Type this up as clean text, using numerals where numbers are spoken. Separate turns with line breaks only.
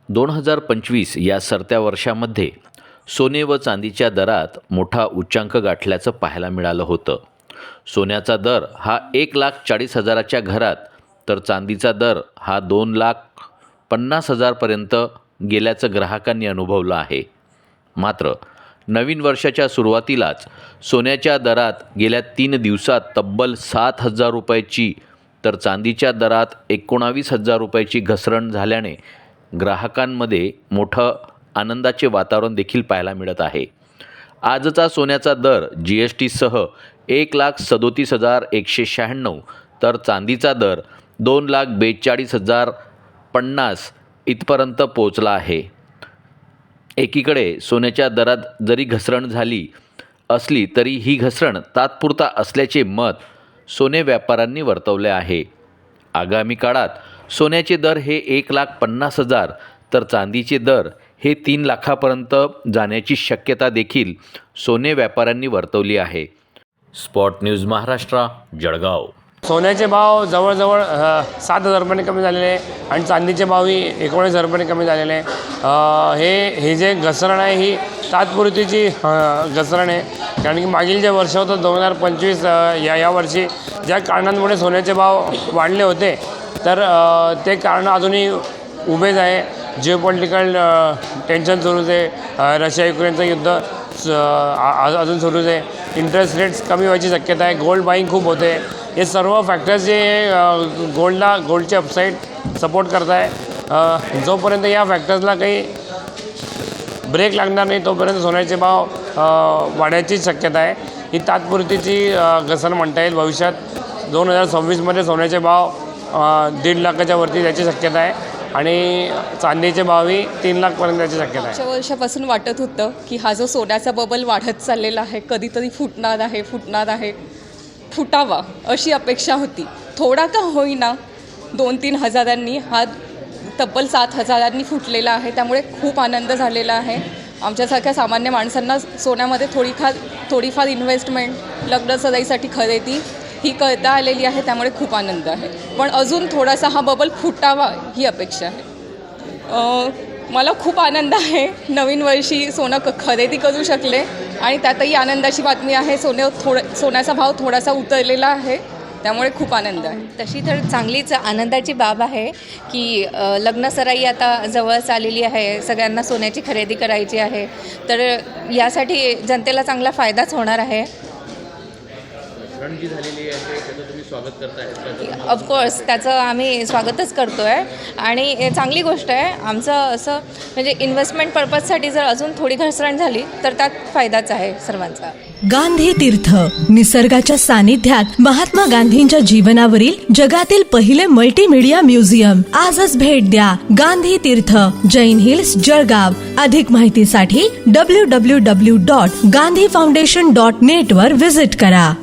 2025 या सरत्या वर्षामध्ये सोने व चांदीच्या दरात मोठा उच्चांक गाठल्याचं पाहायला मिळालं होतं. सोन्याचा दर हा 1,40,000च्या घरात तर चांदीचा दर हा 2,50,000 पर्यंत गेल्याचं ग्राहकांनी अनुभवलं आहे. मात्र नवीन वर्षाच्या सुरुवातीलाच सोन्याच्या दरात गेल्या 3 दिवसात तब्बल 7,000 रुपयाची तर चांदीच्या दरात 19,000 रुपयाची घसरण झाल्याने ग्राहकांमध्ये मोठं आनंदाचे वातावरण देखील पाहायला मिळत आहे. आजचा सोन्याचा दर GST सह 1,37,196 तर चांदीचा दर 2,42,050 इथपर्यंत पोहोचला आहे. एकीकडे सोन्याच्या दरात जरी घसरण झाली असली तरी ही घसरण तात्पुरता असल्याचे मत सोने व्यापाऱ्यांनी वर्तवले आहे. आगामी काळात सोन्याचे दर हे 1,50,000 तर चांदीचे दर हे 3 लाखापर्यंत जाण्याची शक्यता देखील सोने व्यापाऱ्यांनी वर्तवली आहे. Spot news Maharashtra, Jalgaon.
सोन्याचे भाव जवळजवळ 7,000 रुपयांनी कमी झालेले आहे आणि चांदीचे भावही 19,000 रुपयांनी कमी झालेले आहे. हे जे घसरण आहे ही तात्पुरतीची घसरण आहे, कारण की मागील जे वर्ष होतं 2025 या वर्षी ज्या कारणांमुळे सोन्याचे भाव वाढले होते तर ते कारणं अजूनही उभेच आहे. जिओपॉलिटिकल टेन्शन सुरूच आहे, रशिया युक्रेनचं युद्ध अजून सुरूच आहे, इंटरेस्ट रेट्स कमी व्हायची शक्यता आहे, गोल्ड बाईंग खूप होते. हे सर्व फॅक्टर्स जे गोल्डचे अपसाईड सपोर्ट करत आहे. जोपर्यंत या फॅक्टर्सला काही ब्रेक लागणार नाही तोपर्यंत सोन्याचे भाव वाढायची शक्यता आहे. ही तात्पुरतीची घसरण म्हणता येईल. भविष्यात 2026मध्ये सोन्याचे भाव 1.5 लाखाच्या वरती जायची शक्यता आहे आणि चांदीचे भावही 3 लाखपर्यंत जायची शक्यता आहे.
वर्षापासून वाटत होतं की हा जो सोन्याचा बबल वाढत चाललेला आहे कधीतरी फुटणार आहे, फुटावा अशी अपेक्षा होती. थोडा का होईना 2-3 हजारांनी हा तब्बल 7,000 फुटलेला आहे. त्यामुळे खूप आनंद झालेला आहे. आमच्यासारख्या सामान्य माणसांना सोन्यामध्ये थोडीफार इन्व्हेस्टमेंट, लग्न सराईसाठी खरेदी ही करता आलेली आहे. त्यामुळे खूप आनंद आहे. पण अजून थोडासा हा बबल फुटावा ही अपेक्षा आहे. मला खूप आनंद आहे. नवीन वर्षी सोनं खरेदी करू शकले आणि त्यातही आनंदाची बातमी आहे, सोन्याचा भाव थोडासा उतरलेला आहे. त्यामुळे खूप आनंद आहे.
तशी तर चांगलीच आनंदाची बाब आहे की लग्नसराई आता जवळच आलेली आहे. सगळ्यांना सोन्याची खरेदी करायची आहे, तर यासाठी जनतेला चांगला फायदाच होणार आहे.
झालेली आहे त्याचं तुम्ही स्वागत करताय?
ऑफकोर्स त्याचं आम्ही स्वागतच करतो आहे आणि चांगली गोष्ट आहे. आमचं असं म्हणजे इन्व्हेस्टमेंट पर्पजसाठी जर अजून थोडी घसरण झाली तर त्यात फायदाच आहे सर्वांचा.
गांधी तीर्थ, निसर्गाच्या सानिध्यात महात्मा गांधींच्या जीवनावरील जगातील पहिले मल्टीमीडिया म्युझियम. आजच भेट द्या. गांधी तीर्थ, जैन हिल्स, जळगाव. अधिक माहितीसाठी www.gandhifoundation.net वर व्हिजिट करा.